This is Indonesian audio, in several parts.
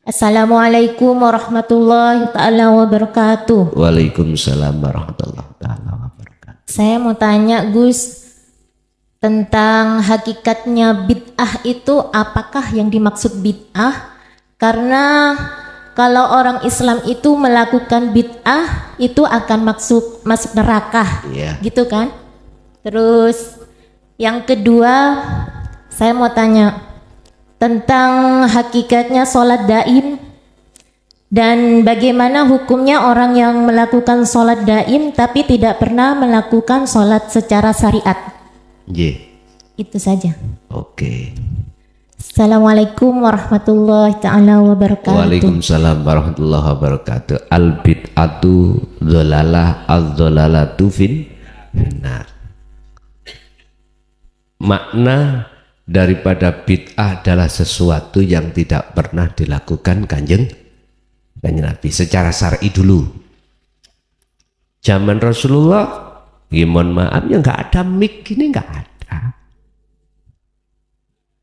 Assalamualaikum warahmatullahi ta'ala wabarakatuh. Waalaikumsalam warahmatullahi wabarakatuh. Saya mau tanya Gus, tentang hakikatnya bid'ah itu apakah yang dimaksud bid'ah? Karena kalau orang Islam itu melakukan bid'ah itu akan masuk neraka, gitu kan? Terus yang kedua, saya mau tanya tentang hakikatnya sholat daim dan bagaimana hukumnya orang yang melakukan sholat daim tapi tidak pernah melakukan sholat secara syariat. Itu saja. Oke. Assalamualaikum warahmatullahi ta'ala wabarakatuh. Waalaikumsalam warahmatullahi wabarakatuh. Al bid'atu dhalalah az-dhalalatu finnar. Makna daripada bid'ah adalah sesuatu yang tidak pernah dilakukan kanjeng Nabi secara syar'i dulu. Zaman Rasulullah, mohon maaf ya nggak ada mic ini, nggak ada,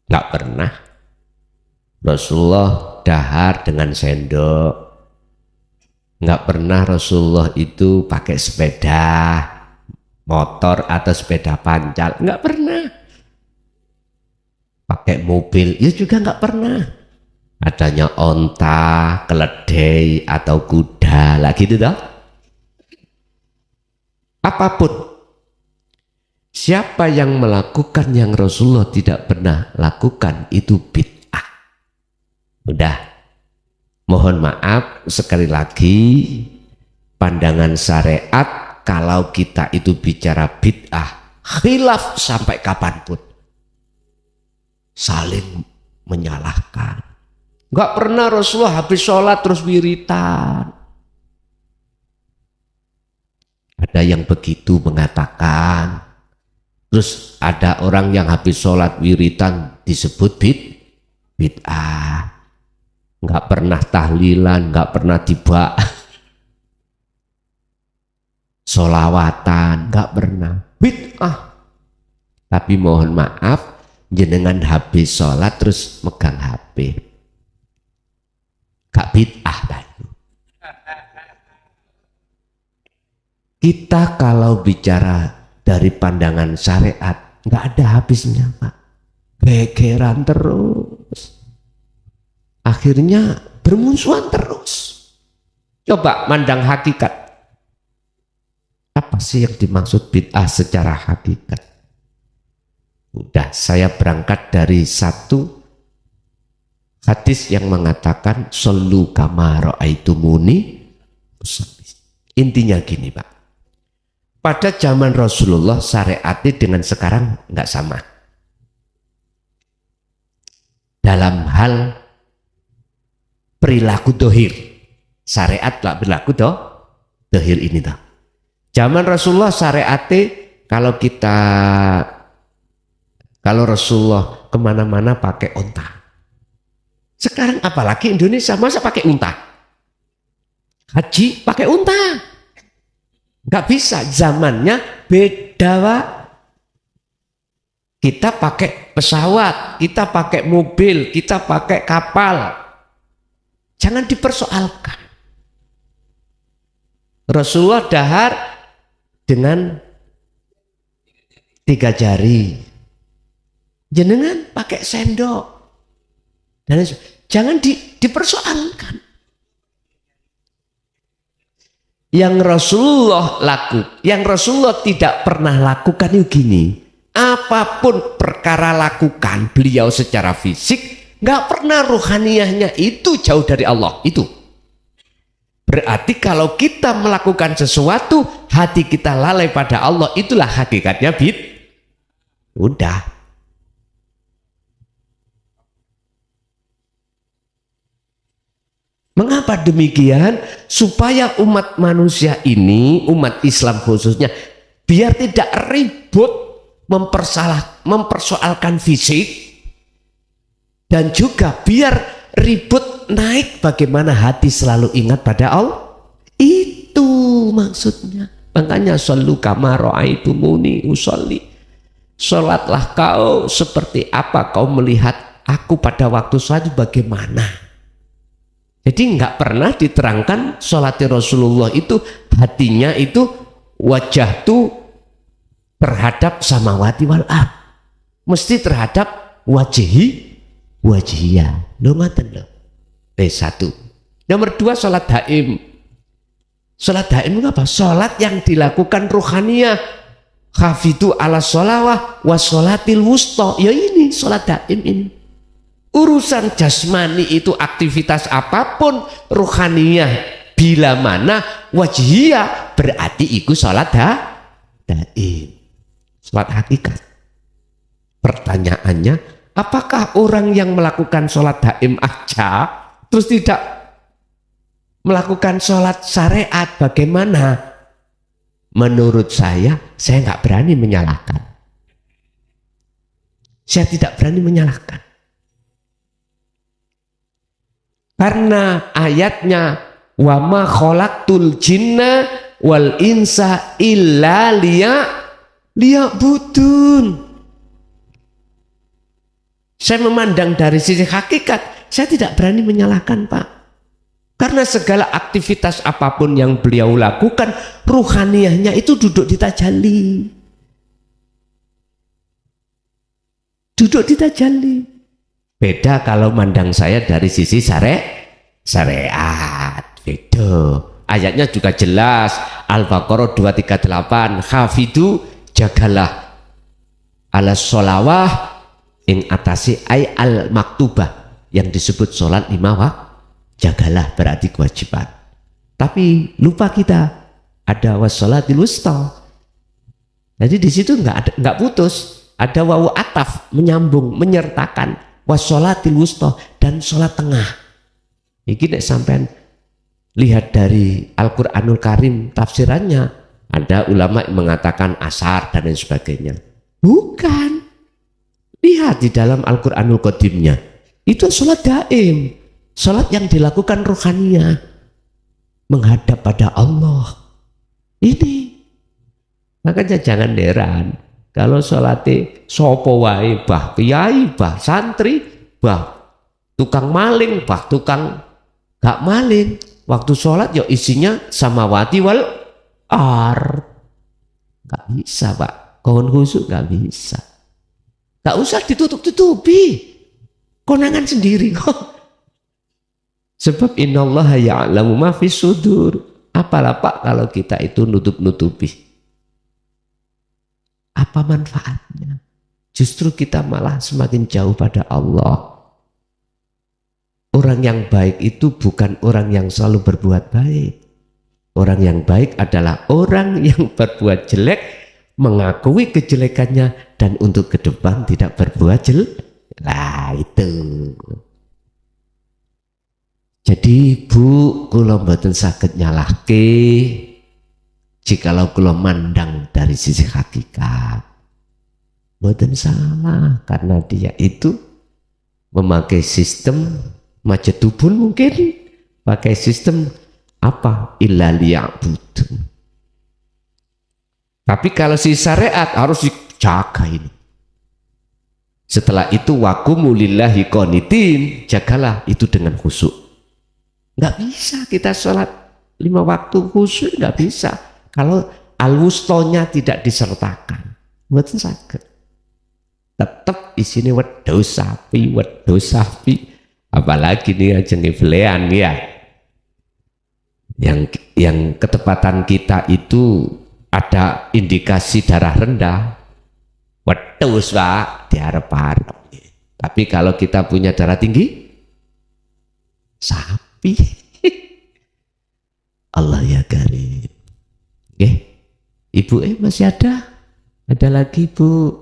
nggak pernah. Rasulullah dahar dengan sendok, nggak pernah Rasulullah itu pakai sepeda motor atau sepeda pancal, nggak pernah. Pakai mobil ya juga nggak pernah. Adanya onta, keledai atau kuda lah gitu toh. Apapun, siapa yang melakukan yang Rasulullah tidak pernah lakukan itu bid'ah. Udah, mohon maaf sekali lagi, pandangan syariat kalau kita itu bicara bid'ah khilaf sampai kapanpun, saling menyalahkan. Enggak pernah Rasulullah habis sholat terus wiritan. Ada yang begitu mengatakan. Terus ada orang yang habis sholat wiritan disebut bid'ah. Enggak pernah tahlilan, enggak pernah tiba sholawatan, enggak pernah. Bid'ah. Tapi mohon maaf, jenengan habis sholat terus megang HP, gak bid'ah tadi. Kita kalau bicara dari pandangan syariat gak ada habisnya Pak, gegeran terus, akhirnya bermusuhan terus. Coba mandang hakikat, apa sih yang dimaksud bid'ah secara hakikat? Udah, saya berangkat dari satu hadis yang mengatakan shollu kama ra'aitumuni usolli. Intinya gini Pak, pada zaman Rasulullah syariatnya dengan sekarang nggak sama dalam hal perilaku dohir. Syariat lah perilaku dohir ini toh. Zaman Rasulullah syariatnya kalau Rasulullah kemana-mana pakai unta. Sekarang apalagi Indonesia, masa pakai unta? Haji pakai unta. Nggak bisa, zamannya beda Pak. Kita pakai pesawat, kita pakai mobil, kita pakai kapal. Jangan dipersoalkan. Rasulullah dahar dengan 3 jari. Jenengan pakai sendok. Dan jangan dipersoalkan. Yang Rasulullah tidak pernah lakukan itu gini. Apapun perkara lakukan beliau secara fisik, nggak pernah ruhaniyahnya itu jauh dari Allah itu. Berarti kalau kita melakukan sesuatu, hati kita lalai pada Allah, itulah hakikatnya udah. Mengapa demikian? Supaya umat manusia ini, umat Islam khususnya, biar tidak ribut mempersoalkan fisik, dan juga biar ribut naik bagaimana hati selalu ingat pada Allah. Itu maksudnya. Makanya shollu kama ra'aitumuni usolli. Sholatlah kau seperti apa kau melihat aku pada waktu sholat bagaimana. Jadi nggak pernah diterangkan sholat Rasulullah itu hatinya itu wajah tuh terhadap samawati wal ard, mesti terhadap wajihiyah. Lho ngoten lho. Satu. Nomor dua, sholat daim. Sholat daim itu apa? Sholat yang dilakukan ruhaniyah. Hafidu ala sholawah wa sholatil wusta. Ya ini sholat daim ini. Urusan jasmani itu aktivitas apapun, ruhaniyah bila mana wajihiyah berarti itu sholat daim. Sholat hakikat. Pertanyaannya, apakah orang yang melakukan sholat daim aja terus tidak melakukan sholat syariat bagaimana? Menurut saya nggak berani menyalahkan. Saya tidak berani menyalahkan. Karena ayatnya wa ma khalaqtul jinna wal insa illa liya'budun. Saya memandang dari sisi hakikat, saya tidak berani menyalahkan Pak. Karena segala aktivitas apapun yang beliau lakukan, ruhaniyahnya itu duduk di tajalli. Duduk di tajalli. Beda kalau mandang saya dari sisi syariat. Beda. Ayatnya juga jelas. Al-Baqarah 238. Hafidu jagalah ala sholawah ing atasi ay al maktubah, yang disebut sholat 5 waktu. Jagalah berarti kewajiban. Tapi lupa kita ada wassolatil wusta. Jadi di situ nggak putus. Ada wawu ataf menyambung, menyertakan wassolatil wusta dan sholat tengah. Ini nek sampean lihat dari Al-Qur'anul Karim tafsirannya, ada ulama yang mengatakan asar dan lain sebagainya. Bukan. Lihat di dalam Al-Qur'anul Qadimnya. Itu sholat daim. Sholat yang dilakukan ruhaniyah, menghadap pada Allah. Ini. Makanya jangan heran kalau sholatnya sopo wae, bah kiai, bah santri, bah tukang maling, bah tukang gak maling. Waktu sholat ya isinya samawati wal ard. Gak bisa Pak, kawan khusyuk gak bisa. Gak usah ditutup-tutupi, konangan sendiri kok. Sebab innallaha ya'lamu ma fis sudur. Apalah Pak kalau kita itu nutup-nutupi? Apa manfaatnya? Justru kita malah semakin jauh pada Allah. Orang yang baik itu bukan orang yang selalu berbuat baik. Orang yang baik adalah orang yang berbuat jelek, mengakui kejelekannya, dan untuk ke depan tidak berbuat jelek. Nah itu. Jadi Bu, kula mboten saged nyalahke jikalau kula mandang dari sisi hakikat. Mboten salah, karena dia itu memakai sistem majetubun, mungkin pakai sistem apa? Illa liya'budun. Tapi kalau si syariat harus dijaga ini. Setelah itu waqumu lillahi qanitin, jagalah itu dengan khusyuk. Nggak bisa kita sholat 5 waktu khusyuk, nggak bisa kalau al-wustonya tidak disertakan. Mboten saged. Tetap di sini wedhus sapi, apalagi nih jenenge belean ya. Yang ketepatan kita itu ada indikasi darah rendah, wedhus Pak diarep-arep. Tapi kalau kita punya darah tinggi, sapi. Allah ya karim. Oke, Ibu masih ada? Ada lagi Bu?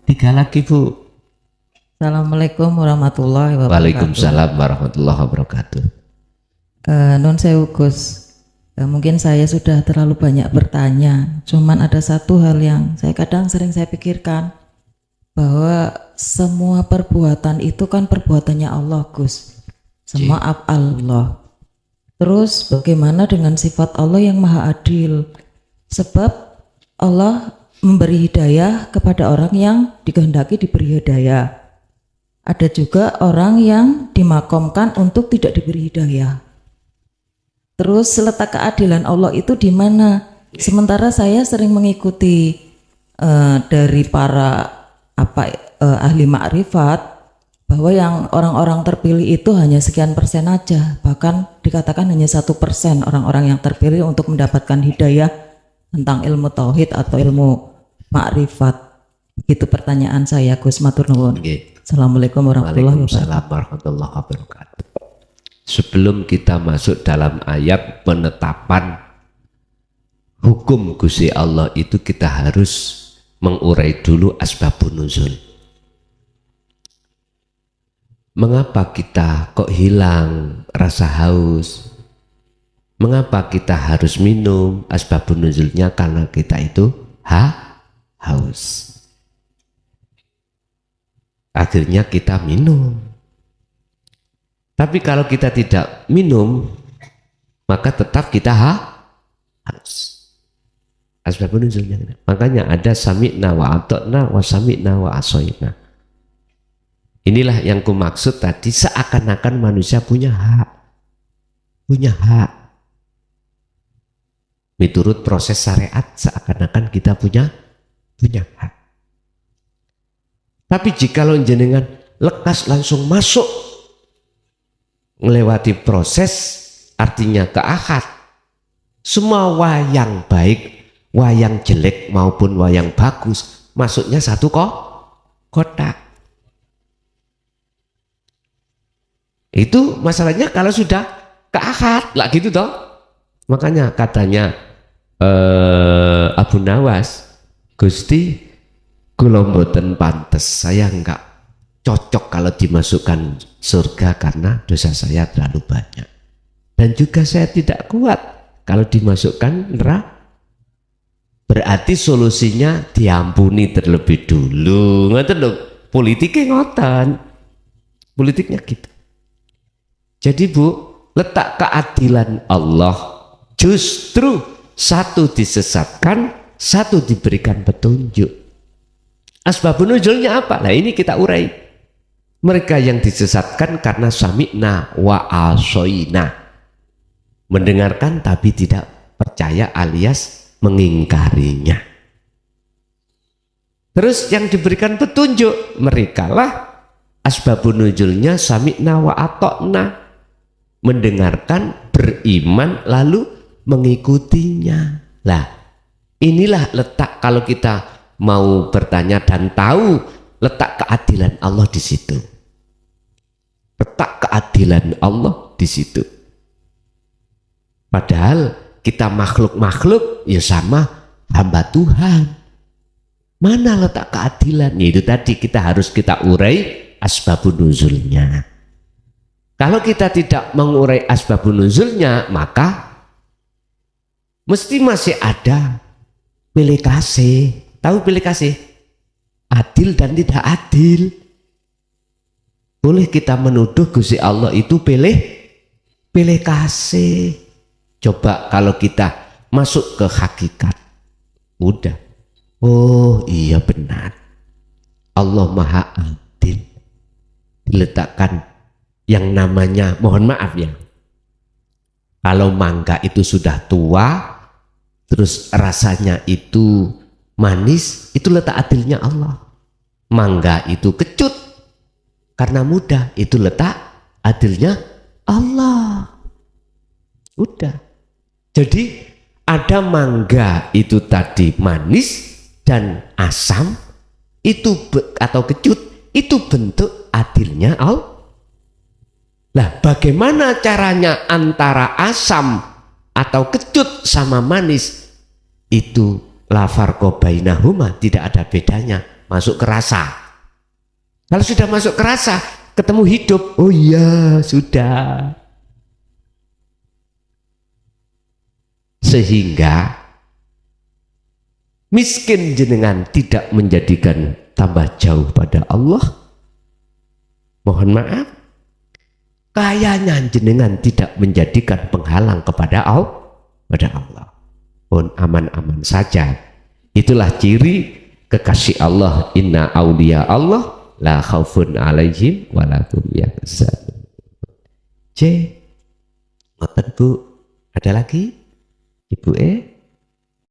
3 lagi Bu. Assalamualaikum warahmatullahi wabarakatuh. Waalaikumsalam warahmatullahi wabarakatuh. Nun sewu Gus, mungkin saya sudah terlalu banyak bertanya. Cuman ada satu hal yang sering saya pikirkan, bahwa semua perbuatan itu kan perbuatannya Allah Gus. Semua Allah. Terus bagaimana dengan sifat Allah yang maha adil? Sebab Allah memberi hidayah kepada orang yang dikehendaki diberi hidayah. Ada juga orang yang dimakomkan untuk tidak diberi hidayah. Terus letak keadilan Allah itu di mana? Sementara saya sering mengikuti dari para ahli ma'rifat bahwa yang orang-orang terpilih itu hanya sekian persen aja, bahkan dikatakan hanya 1% orang-orang yang terpilih untuk mendapatkan hidayah tentang ilmu tauhid atau ilmu ma'rifat. Itu pertanyaan saya, Gus Matur nuwun. Assalamualaikum warahmatullahi wabarakatuh. Waalaikumsalam warahmatullahi wabarakatuh. Sebelum kita masuk dalam ayat penetapan hukum Gusti Allah itu, kita harus mengurai dulu asbabun nuzul. Mengapa kita kok hilang rasa haus? Mengapa kita harus minum? Asbabun nuzulnya karena kita itu haus. Akhirnya kita minum. Tapi kalau kita tidak minum, maka tetap kita haus. Asbabun nuzulnya. Makanya ada sami'na wa ata'na wa sami'na wa asoyna. Inilah yang kumaksud tadi, seakan-akan manusia punya hak. Punya hak. Menurut proses syariat, seakan-akan kita punya hak. Tapi jikalau jenengan lekas langsung masuk melewati proses, artinya ke akad, semua wayang baik, wayang jelek maupun wayang bagus masuknya satu kotak. Itu masalahnya kalau sudah ke akad lah gitu toh. Makanya katanya Abu Nawas, Gusti kula mboten pantes, saya enggak cocok kalau dimasukkan surga karena dosa saya terlalu banyak, dan juga saya tidak kuat kalau dimasukkan neraka. Berarti solusinya diampuni terlebih dulu. Ngoten lho, politiknya ngoten. Politiknya gitu. Jadi Bu, letak keadilan Allah justru satu disesatkan, satu diberikan petunjuk. Asbabun nuzulnya apa? Nah ini kita urai. Mereka yang disesatkan karena sami'na wa asoyna, mendengarkan tapi tidak percaya alias mengingkarinya. Terus yang diberikan petunjuk, merekalah asbabun nuzulnya sami'na wa ata'na, mendengarkan, beriman, lalu mengikutinya. Lah inilah letak, kalau kita mau bertanya dan tahu letak keadilan Allah di situ. Letak keadilan Allah di situ. Padahal kita makhluk-makhluk ya sama hamba Tuhan. Mana letak keadilan? Itu tadi kita urai asbabun nuzulnya. Kalau kita tidak mengurai asbabun nuzulnya, maka mesti masih ada pilih kasih. Tahu pilih kasih? Adil dan tidak adil. Boleh kita menuduh Gusti Allah itu pilih kasih. Coba kalau kita masuk ke hakikat, udah, oh iya benar, Allah Maha Adil. Diletakkan yang namanya, mohon maaf ya, kalau mangga itu sudah tua, terus rasanya itu manis, itu letak adilnya Allah. Mangga itu kecut karena mudah, itu letak adilnya Allah. Udah. Jadi ada mangga itu tadi manis dan asam, itu atau kecut, itu bentuk adilnya Allah. Lah bagaimana caranya antara asam atau kecut sama manis? Itu la farqa bainahuma, tidak ada bedanya, masuk ke rasa. Kalau sudah masuk ke rasa, ketemu hidup, oh iya sudah. Sehingga miskin jenengan tidak menjadikan tambah jauh pada Allah. Mohon maaf, kayanya jenengan tidak menjadikan penghalang kepada Allah. Pun aman-aman saja. Itulah ciri kekasih Allah. Inna auliya Allah la khaufun alaihim wa la hum yahzanun. C. Ngoten Bu. Ada lagi? Ibu E?